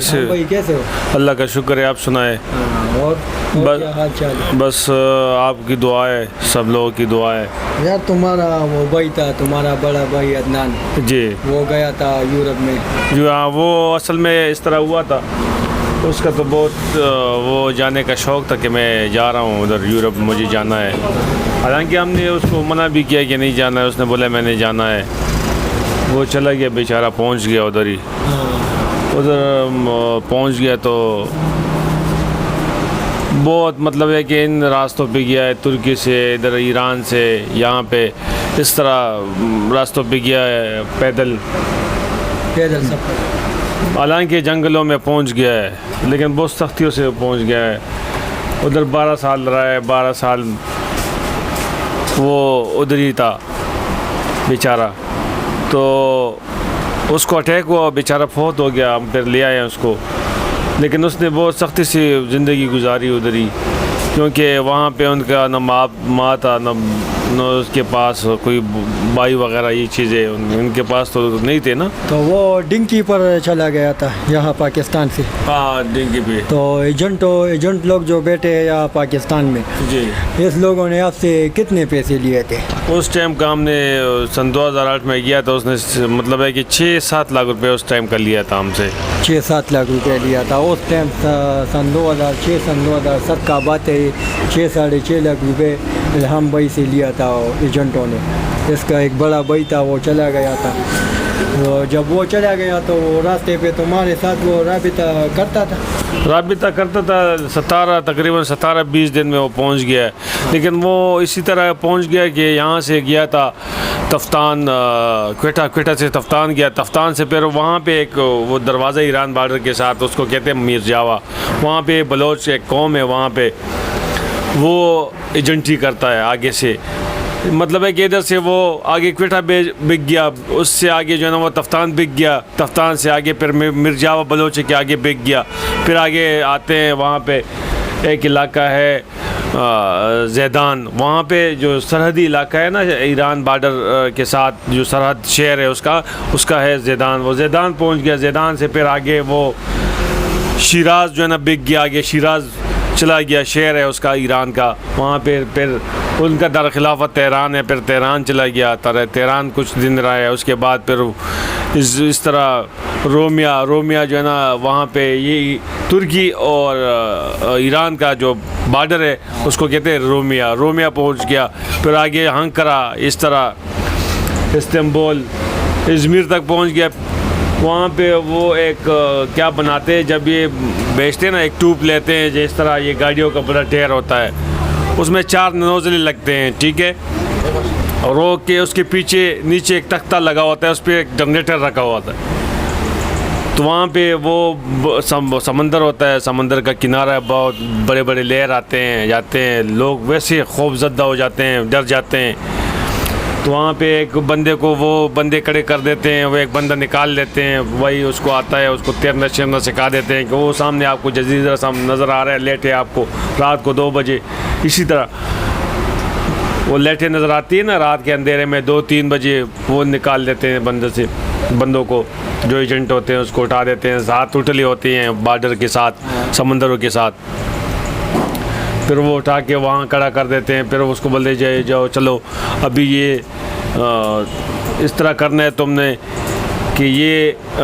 بھائی کیسے ہو؟ اللہ کا شکر ہے. آپ سنائیں. اور کیا حال چال ہے؟ بس آپ کی دعا ہے, سب لوگوں کی دعا ہے. یار تمہارا وہ بھائی تھا, تمہارا بڑا بھائی عدنان, جی وہ گیا تھا یورپ میں. جو ہاں, وہ اصل میں اس طرح ہوا تھا, اس کا تو بہت وہ جانے کا شوق تھا کہ میں جا رہا ہوں ادھر یورپ, مجھے جانا ہے. حالانکہ ہم نے اس کو منع بھی کیا کہ نہیں جانا ہے, اس نے بولا میں نے جانا ہے. وہ چلا گیا بیچارہ, پہنچ گیا ادھر ہی. ادھر پہنچ گیا تو بہت مطلب ہے کہ ان راستوں پہ گیا ہے, ترکی سے, ادھر ایران سے, یہاں پہ اس طرح راستوں پہ گیا ہے پیدل. سفر حالانکہ جنگلوں میں پہنچ گیا ہے, لیکن بہت سختیوں سے پہنچ گیا ہے. ادھر 12 سال رہا ہے, 12 سال وہ ادھر ہی تھا بیچارہ. تو اس کو اٹیک ہوا, بیچارہ فوت ہو گیا. ہم پھر لے آئے اس کو, لیکن اس نے بہت سختی سے زندگی گزاری ادھر ہی, کیونکہ وہاں پہ ان کا نہ ماں تھا, نہ اس کے پاس کوئی بھائی وغیرہ, یہ چیزیں ان کے پاس تو نہیں تھے نا. تو وہ ڈنکی پر چلا گیا تھا یہاں پاکستان سے. ہاں ڈنگی پہ. تو ایجنٹ لوگ جو بیٹھے ہیں یہاں پاکستان میں, جی اس لوگوں نے آپ سے کتنے پیسے لیے تھے؟ اس ٹائم کا ہم نے سن 2008 میں کیا تھا, اس نے مطلب ہے کہ 6-7 لاکھ روپے اس ٹائم کا لیا تھا ہم سے. 6-7 لاکھ روپے لیا تھا اس ٹائم. سن 2006 سن 2007 کا بات ہے. 6-6.5 لاکھ روپے ہم بھائی سے لیا تھا ایجنٹوں نے. اس کا ایک بڑا بھائی تھا, وہ چلا گیا تھا. جب وہ چلا گیا تو وہ راستے پہ تمہارے ساتھ وہ رابطہ کرتا تھا. تقریباً 17-20 دن میں وہ پہنچ گیا ہے. لیکن وہ اسی طرح پہنچ گیا کہ یہاں سے گیا تھا تفتان, کوئٹہ سے تفتان گیا. تفتان سے پھر وہاں پہ ایک وہ دروازہ ایران بارڈر کے ساتھ, اس کو کہتے ہیں میر جاوا. وہاں پہ بلوچ ایک قوم ہے, وہاں پہ وہ ایجنٹی کرتا ہے آگے سے. مطلب ہے کہ ادھر سے وہ آگے کوئٹہ بک گیا, اس سے آگے جو ہے نا وہ تفتان بک گیا, تفتان سے آگے پھر مرجاوا بلوچ کے آگے بک گیا. پھر آگے آتے ہیں, وہاں پہ ایک علاقہ ہے زیدان, وہاں پہ جو سرحدی علاقہ ہے نا ایران بارڈر کے ساتھ, جو سرحد شہر ہے اس کا ہے زیدان. وہ زیدان پہنچ گیا. زیدان سے پھر آگے وہ شیراز جو ہے نا بک گیا, آگے شیراز چلا گیا, شہر ہے اس کا ایران کا. وہاں پھر ان کا دارالخلافت تہران ہے, پھر تہران چلا گیا. تہران کچھ دن رہا ہے. اس کے بعد پھر اس طرح رومیا جو ہے نا, وہاں پہ یہ ترکی اور ایران کا جو بارڈر ہے اس کو کہتے ہیں رومیا پہنچ گیا. پھر آگے انقرہ, اس طرح استنبول, ازمیر تک پہنچ گیا. وہاں پہ وہ ایک کیا بناتے ہیں, جب یہ بیچتے ہیں نا, ایک ٹوب لیتے ہیں جس طرح یہ گاڑیوں کا بڑا ٹائر ہوتا ہے, اس میں 4 نوزلیں لگتے ہیں, ٹھیک ہے, روک کے اس کے پیچھے نیچے ایک تختہ لگا ہوتا ہے, اس پہ ایک جنریٹر رکھا ہوا ہوتا ہے. تو وہاں پہ وہ سمندر ہوتا ہے, سمندر کا کنارہ ہے, بہت بڑے بڑے لہر آتے ہیں جاتے ہیں, لوگ ویسے خوف زدہ ہو جاتے ہیں, ڈر جاتے ہیں. تو وہاں پہ ایک بندے کو وہ بندے کھڑے کر دیتے ہیں, وہ ایک بندہ نکال لیتے ہیں, وہی اس کو آتا ہے, اس کو تیرنا شیرنا سکھا دیتے ہیں کہ وہ سامنے آپ کو جزیرہ سامنے نظر آ رہا ہے, لیٹ ہے آپ کو رات کو 2 بجے. اسی طرح وہ لیٹیں نظر آتی ہے نا رات کے اندھیرے میں 2-3 بجے, وہ نکال دیتے ہیں بندوں کو, جو ایجنٹ ہوتے ہیں اس کو اٹھا دیتے ہیں. ساتھ اٹھلی ہوتی ہیں بارڈر کے ساتھ, سمندروں کے ساتھ. پھر وہ اٹھا کے وہاں کھڑا کر دیتے ہیں. پھر اس کو بولتے جاؤ چلو ابھی یہ اس طرح کرنا ہے تم نے کہ یہ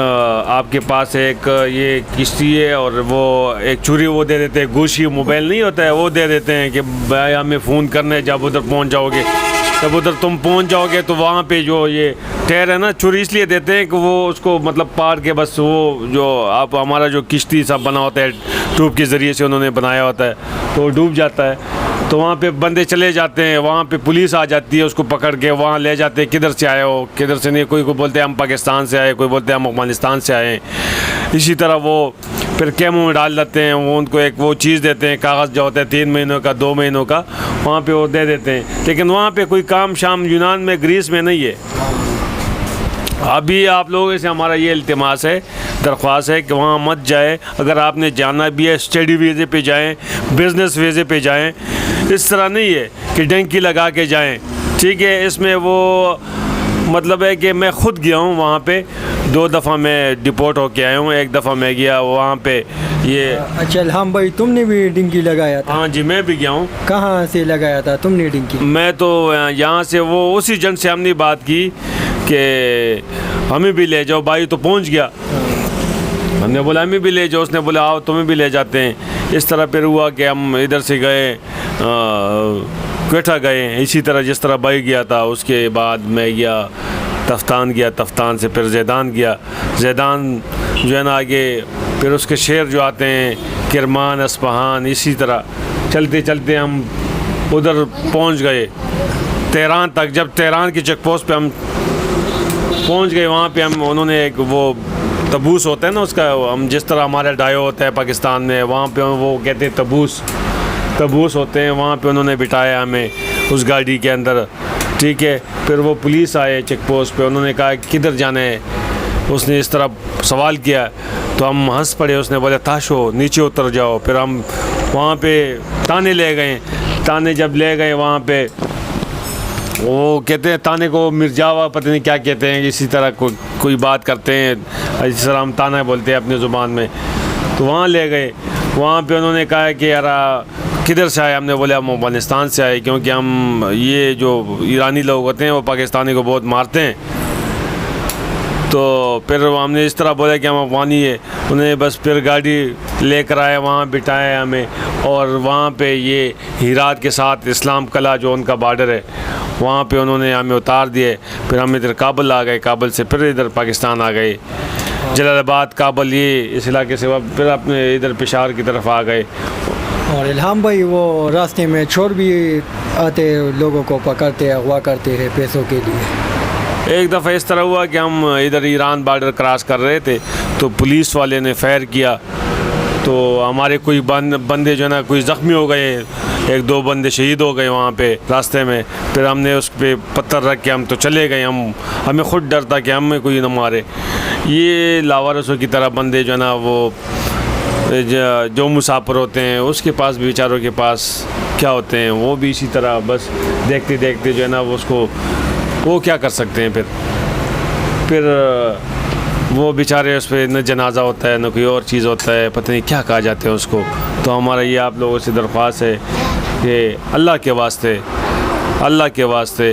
آپ کے پاس ایک یہ کشتی ہے, اور وہ ایک چوری وہ دے دیتے ہیں, گوشی موبائل نہیں ہوتا ہے, وہ دے دیتے ہیں کہ بھائی ہمیں فون کرنا ہے جب ادھر پہنچ جاؤ گے. جب ادھر تم پہنچ جاؤ گے تو وہاں پہ جو یہ ٹائر ہے نا, چوری اس لیے دیتے ہیں کہ وہ اس کو مطلب پار کے بس وہ جو آپ ہمارا جو کشتی سب بنا ہوتا ہے ٹوب کے ذریعے سے انہوں نے بنایا ہوتا ہے, تو وہ ڈوب جاتا ہے. تو وہاں پہ بندے چلے جاتے ہیں, وہاں پہ پولیس آ جاتی ہے, اس کو پکڑ کے وہاں لے جاتے ہیں, کدھر سے آئے ہو کدھر سے نہیں. کوئی بولتے ہیں ہم پاکستان سے آئے, کوئی بولتے ہیں ہم افغانستان سے آئے ہیں. اسی طرح وہ پھر کیموں میں ڈال دیتے ہیں, وہ ان کو ایک وہ چیز دیتے ہیں, کاغذ جو ہوتا ہے 3 مہینوں کا 2 مہینوں کا, وہاں پہ وہ دے دیتے ہیں. لیکن وہاں پہ کوئی کام شام یونان میں گریس میں نہیں ہے. ابھی آپ لوگوں سے ہمارا یہ التماس ہے, درخواست ہے کہ وہاں مت جائے. اگر آپ نے جانا بھی ہے اسٹڈی ویزے پہ جائیں, بزنس ویزے پہ جائیں. اس طرح نہیں ہے کہ ڈنکی لگا کے جائیں, ٹھیک ہے. اس میں وہ مطلب ہے کہ میں خود گیا ہوں وہاں پہ 2 دفعہ میں ڈپورٹ ہو کے آیا ہوں. ایک دفعہ میں گیا وہاں پہ یہ. اچھا الہام بھائی تم نے بھی ڈنکی لگایا تھا؟ ہاں جی میں بھی گیا ہوں. کہاں سے لگایا تھا تم نے ڈنکی؟ میں تو یہاں سے وہ اسی جن سے ہم نے بات کی کہ ہمیں بھی لے جاؤ. بھائی تو پہنچ گیا, ہم نے بولا ہمیں بھی لے جاؤ, اس نے بولا آؤ تمہیں بھی لے جاتے ہیں. اس طرح پھر ہوا کہ ہم ادھر سے گئے کوئٹہ گئے, اسی طرح جس طرح بھائی گیا تھا. اس کے بعد میں گیا تفتان گیا, تفتان سے پھر زیدان گیا. زیدان جو ہے نا آگے پھر اس کے شہر جو آتے ہیں کرمان, اصفہان, اسی طرح چلتے چلتے ہم ادھر پہنچ گئے تہران تک. جب تہران کی چیک پوسٹ پہ ہم پہنچ گئے وہاں پہ ہم انہوں نے ایک وہ تبوس ہوتا ہے نا اس کا, ہم جس طرح ہمارا ڈائیو ہوتا ہے پاکستان میں, وہاں پہ وہ کہتے ہیں تبوس ہوتے ہیں. وہاں پہ انہوں نے بٹھایا ہمیں اس گاڑی کے اندر, ٹھیک ہے. پھر وہ پولیس آئے چیک پوسٹ پہ, انہوں نے کہا کدھر جانا ہے. اس نے اس طرح سوال کیا تو ہم ہنس پڑے. اس نے بولا تاشو نیچے اتر جاؤ. پھر ہم وہاں پہ تانے لے گئے. تانے جب لے گئے وہاں پہ وہ کہتے ہیں تانے کو مرجاوا پتہ نہیں کیا کہتے ہیں, اسی طرح کوئی بات کرتے ہیں, اس طرح ہم تانا بولتے ہیں اپنی زبان میں. تو وہاں لے گئے. وہاں پہ انہوں نے کہا کہ یار کدھر سے آئے. ہم نے بولا ہم افغانستان سے آئے, کیونکہ ہم یہ جو ایرانی لوگ ہوتے ہیں وہ پاکستانی کو بہت مارتے ہیں. تو پھر ہم نے اس طرح بولا کہ ہم افغانی ہے. انہیں بس پھر گاڑی لے کر آئے, وہاں بٹھایا ہمیں, اور وہاں پہ یہ ہیرات کے ساتھ اسلام قلعہ جو ان کا بارڈر ہے وہاں پہ انہوں نے ہمیں اتار دیے. پھر ہم ادھر کابل آ گئے, کابل سے پھر ادھر پاکستان آ گئے, جلال آباد, کابل, یہ اس علاقے سے پھر اپنے ادھر پشاور کی طرف آ گئے. اور الہام بھائی وہ راستے میں چور بھی آتے, لوگوں کو پکڑتے اغوا کرتے ہیں پیسوں کے لیے؟ ایک دفعہ اس طرح ہوا کہ ہم ادھر ایران بارڈر کراس کر رہے تھے تو پولیس والے نے فائر کیا, تو ہمارے کوئی بندے جو ہے نا کوئی زخمی ہو گئے, 1-2 بندے شہید ہو گئے وہاں پہ راستے میں. پھر ہم نے اس پہ پتھر رکھ کے ہم تو چلے گئے. ہمیں خود ڈر تھا کہ ہمیں کوئی نہ مارے. یہ لاوارثوں کی طرح بندے جو ہے نا وہ جو مسافر ہوتے ہیں اس کے پاس بھی بیچاروں کے پاس کیا ہوتے ہیں, وہ بھی اسی طرح بس دیکھتے دیکھتے جو ہے نا اس کو وہ کیا کر سکتے ہیں. پھر وہ بیچارے اس پہ نہ جنازہ ہوتا ہے نہ کوئی اور چیز ہوتا ہے, پتہ نہیں کیا کہا جاتے ہیں اس کو. تو ہمارا یہ آپ لوگوں سے درخواست ہے کہ اللہ کے واسطے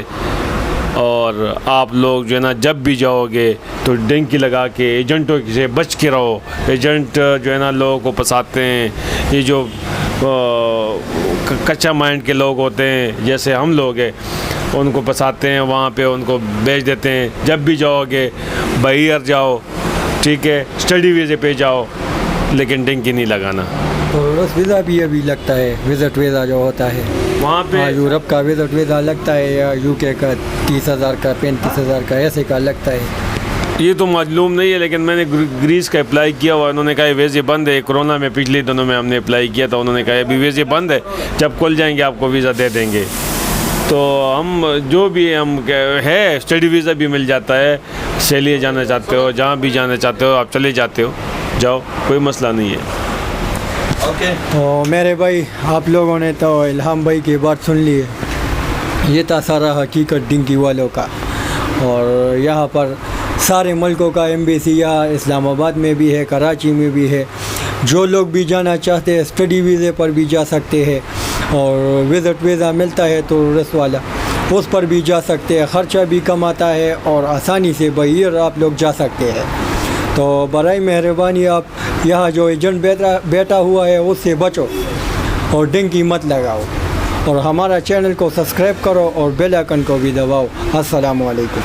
اور آپ لوگ جو ہے نا جب بھی جاؤ گے تو ڈنکی لگا کے ایجنٹوں سے بچ کے رہو. ایجنٹ جو ہے نا لوگوں کو پھنساتے ہیں. یہ جو کچا مائنڈ کے لوگ ہوتے ہیں جیسے ہم لوگ ہیں ان کو پھنساتے ہیں, وہاں پہ ان کو بیچ دیتے ہیں. جب بھی جاؤ گے باہر جاؤ, ٹھیک ہے, اسٹڈی ویزے پہ جاؤ, لیکن ڈنکی نہیں لگانا. اور ویزا بھی ابھی لگتا ہے, وزٹ ویزا جو ہوتا ہے وہاں پہ یورپ کا وزٹ ویزا لگتا ہے, یا UK کا 30,000 کا 35,000 کا ایسے کا لگتا ہے. یہ تو معلوم نہیں ہے, لیکن میں نے گریس کا اپلائی کیا ہوا. انہوں نے کہا ویزے بند ہے. کورونا میں پچھلے دنوں میں ہم نے اپلائی کیا تھا, انہوں نے کہا ابھی ویزے بند ہے, جب کھل جائیں گے آپ کو ویزا دے دیں گے. تو ہم جو بھی ہم ہے اسٹڈی ویزا بھی مل جاتا ہے. سیلیے جانا چاہتے ہو, جہاں بھی جانا چاہتے ہو آپ چلے جاتے ہو, جاؤ, کوئی مسئلہ نہیں ہے. تو میرے بھائی آپ لوگوں نے تو الہام بھائی کی بات سن لی ہے. یہ تھا سارا حقیقت ڈنکی والوں کا. اور یہاں پر سارے ملکوں کا ایمبیسی یہاں اسلام آباد میں بھی ہے, کراچی میں بھی ہے. جو لوگ بھی جانا چاہتے ہیں اسٹڈی ویزے پر بھی جا سکتے ہیں, اور وزٹ ویزا ملتا ہے ٹورسٹ والا, اس پر بھی جا سکتے ہیں. خرچہ بھی کم آتا ہے اور آسانی سے باہر آپ لوگ جا سکتے ہیں. تو برائے مہربانی آپ یہاں جو ایجنٹ بیٹھا ہوا ہے اس سے بچو اور ڈنکی مت لگاؤ, اور ہمارا چینل کو سبسکرائب کرو اور بیل آئکن کو بھی دباؤ. السلام علیکم.